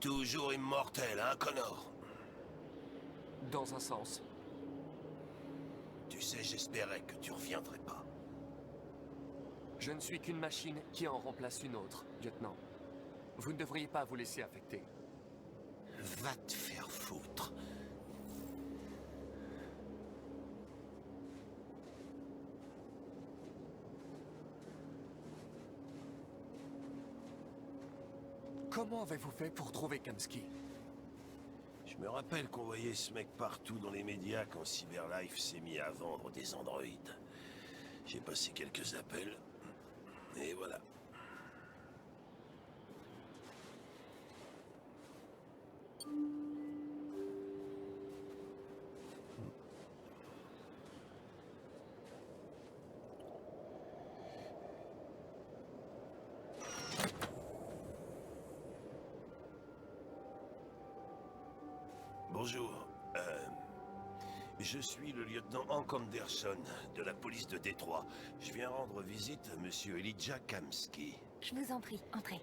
Toujours immortel, hein, Connor? Dans un sens. Tu sais, j'espérais que tu reviendrais pas. Je ne suis qu'une machine qui en remplace une autre, lieutenant. Vous ne devriez pas vous laisser affecter. Va te faire foutre. Comment avez-vous fait pour trouver Kamski? Je me rappelle qu'on voyait ce mec partout dans les médias quand Cyberlife s'est mis à vendre des androïdes. J'ai passé quelques appels, et voilà. Bonjour. Je suis le lieutenant Hank Anderson de la police de Détroit. Je viens rendre visite à monsieur Elijah Kamski. Je vous en prie, entrez.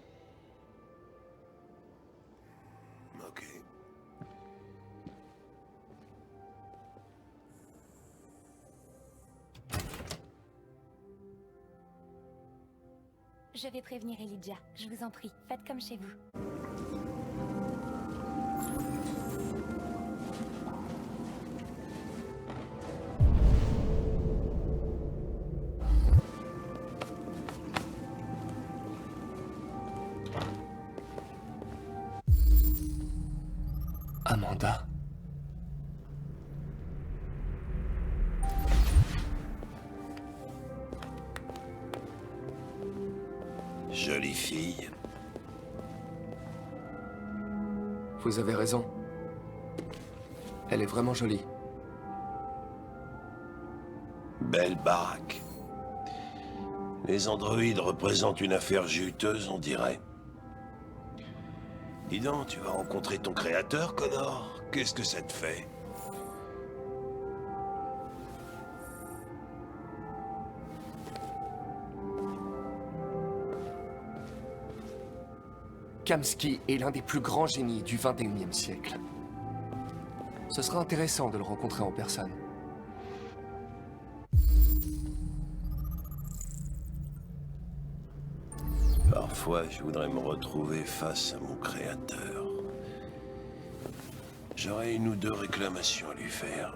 Ok. Je vais prévenir Elijah. Je vous en prie, faites comme chez vous. Amanda. Jolie fille. Vous avez raison. Elle est vraiment jolie. Belle baraque. Les androïdes représentent une affaire juteuse, on dirait. Dis donc, tu vas rencontrer ton créateur, Connor? Qu'est-ce que ça te fait? Kamski est l'un des plus grands génies du XXIe siècle. Ce sera intéressant de le rencontrer en personne. Parfois, je voudrais me retrouver face à mon créateur. J'aurais une ou deux réclamations à lui faire.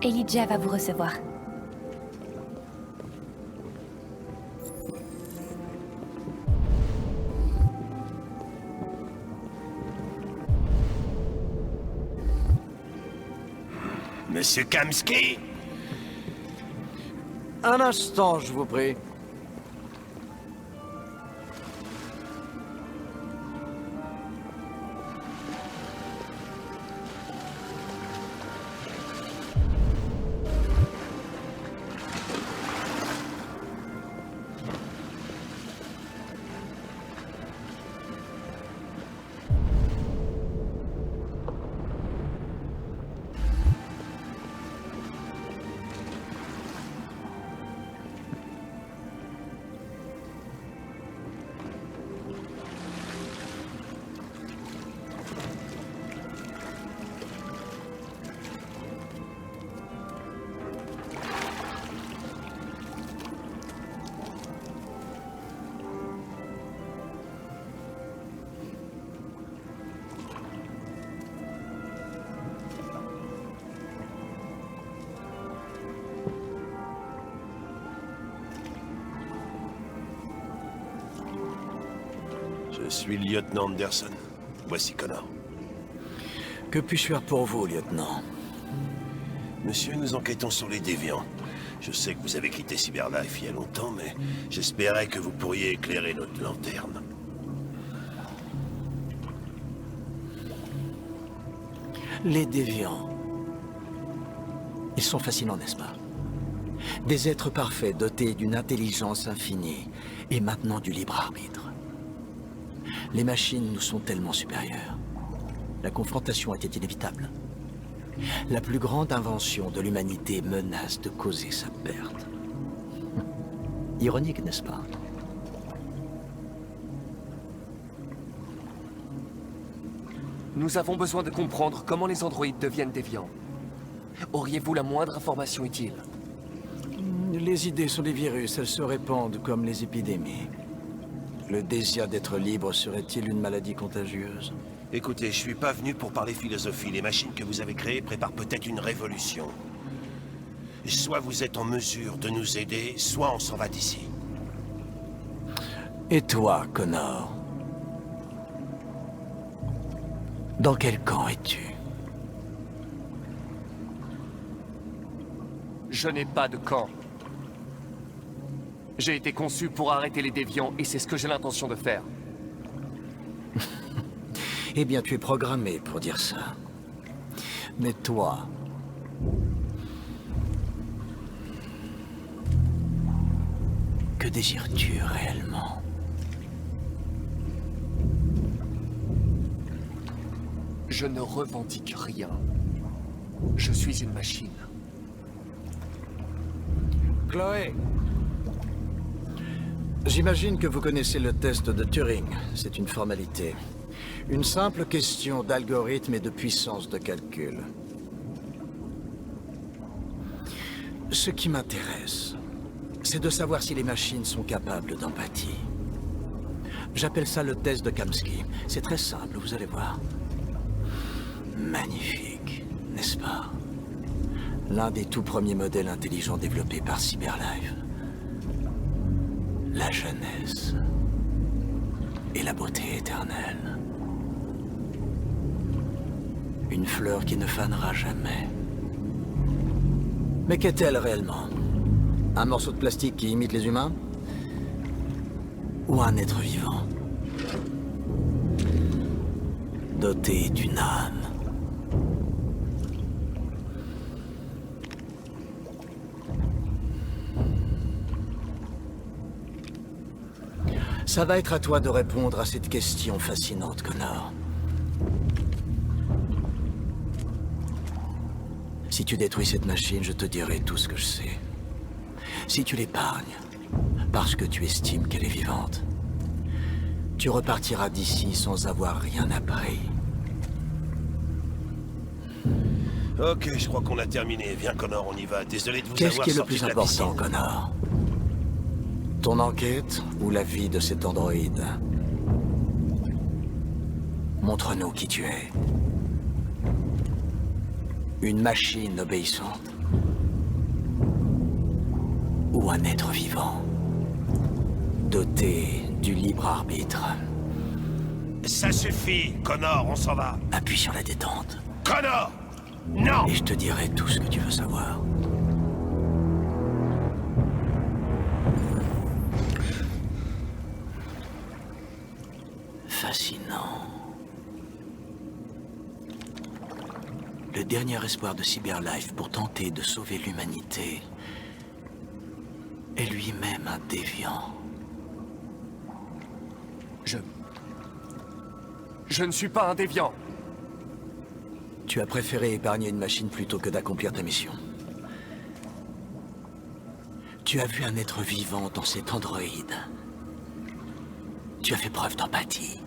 Elijah va vous recevoir. Monsieur Kamski? Un instant, je vous prie. Je suis le lieutenant Anderson. Voici Connor. Que puis-je faire pour vous, lieutenant? Monsieur, nous enquêtons sur les déviants. Je sais que vous avez quitté Cyberlife il y a longtemps, mais j'espérais que vous pourriez éclairer notre lanterne. Les déviants. Ils sont fascinants, n'est-ce pas? Des êtres parfaits dotés d'une intelligence infinie et maintenant du libre arbitre. Les machines nous sont tellement supérieures. La confrontation était inévitable. La plus grande invention de l'humanité menace de causer sa perte. Ironique, n'est-ce pas? Nous avons besoin de comprendre comment les androïdes deviennent déviants. Auriez-vous la moindre information utile? Les idées sur les virus, elles se répandent comme les épidémies. Le désir d'être libre serait-il une maladie contagieuse? Écoutez, je suis pas venu pour parler philosophie. Les machines que vous avez créées préparent peut-être une révolution. Soit vous êtes en mesure de nous aider, soit on s'en va d'ici. Et toi, Connor? Dans quel camp es-tu? Je n'ai pas de camp. J'ai été conçu pour arrêter les déviants et c'est ce que j'ai l'intention de faire. Eh bien, tu es programmé pour dire ça. Mais toi... Que désires-tu réellement? Je ne revendique rien. Je suis une machine. Chloé, j'imagine que vous connaissez le test de Turing. C'est une formalité. Une simple question d'algorithme et de puissance de calcul. Ce qui m'intéresse, c'est de savoir si les machines sont capables d'empathie. J'appelle ça le test de Kamsky. C'est très simple, vous allez voir. Magnifique, n'est-ce pas? L'un des tout premiers modèles intelligents développés par Cyberlife. La jeunesse et la beauté éternelle. Une fleur qui ne fanera jamais. Mais qu'est-elle réellement? Un morceau de plastique qui imite les humains? Ou un être vivant? Doté d'une âme? Ça va être à toi de répondre à cette question fascinante, Connor. Si tu détruis cette machine, je te dirai tout ce que je sais. Si tu l'épargnes, parce que tu estimes qu'elle est vivante, tu repartiras d'ici sans avoir rien appris. Ok, je crois qu'on a terminé. Viens, Connor, on y va. Désolé de vous Qu'est-ce avoir qui est le sorti plus de la important, piscine. Connor? Ton enquête ou la vie de cet androïde? Montre-nous qui tu es. Une machine obéissante? Ou un être vivant? Doté du libre arbitre? Ça suffit, Connor, on s'en va. Appuie sur la détente. Connor! Non! Et je te dirai tout ce que tu veux savoir. Fascinant. Le dernier espoir de Cyberlife pour tenter de sauver l'humanité est lui-même un déviant. Je ne suis pas un déviant. Tu as préféré épargner une machine plutôt que d'accomplir ta mission. Tu as vu un être vivant dans cet androïde. Tu as fait preuve d'empathie.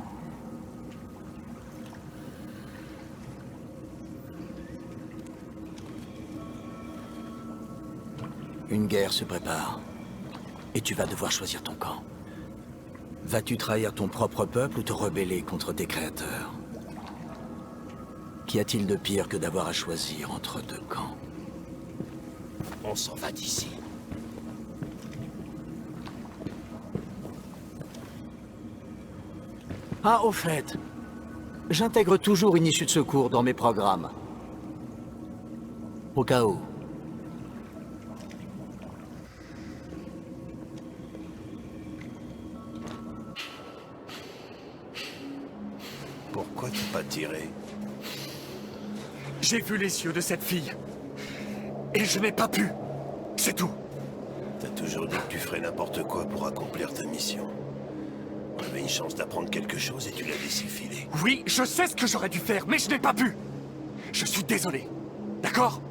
Une guerre se prépare. Et tu vas devoir choisir ton camp. Vas-tu trahir ton propre peuple ou te rebeller contre tes créateurs? Qu'y a-t-il de pire que d'avoir à choisir entre deux camps? On s'en va d'ici. Ah, au fait, j'intègre toujours une issue de secours dans mes programmes. Au cas où. Pourquoi t'as pas tiré? J'ai vu les yeux de cette fille. Et je n'ai pas pu. C'est tout. T'as toujours dit que tu ferais n'importe quoi pour accomplir ta mission. On avait une chance d'apprendre quelque chose et tu l'as laissé filer. Oui, je sais ce que j'aurais dû faire, mais je n'ai pas pu. Je suis désolé. D'accord?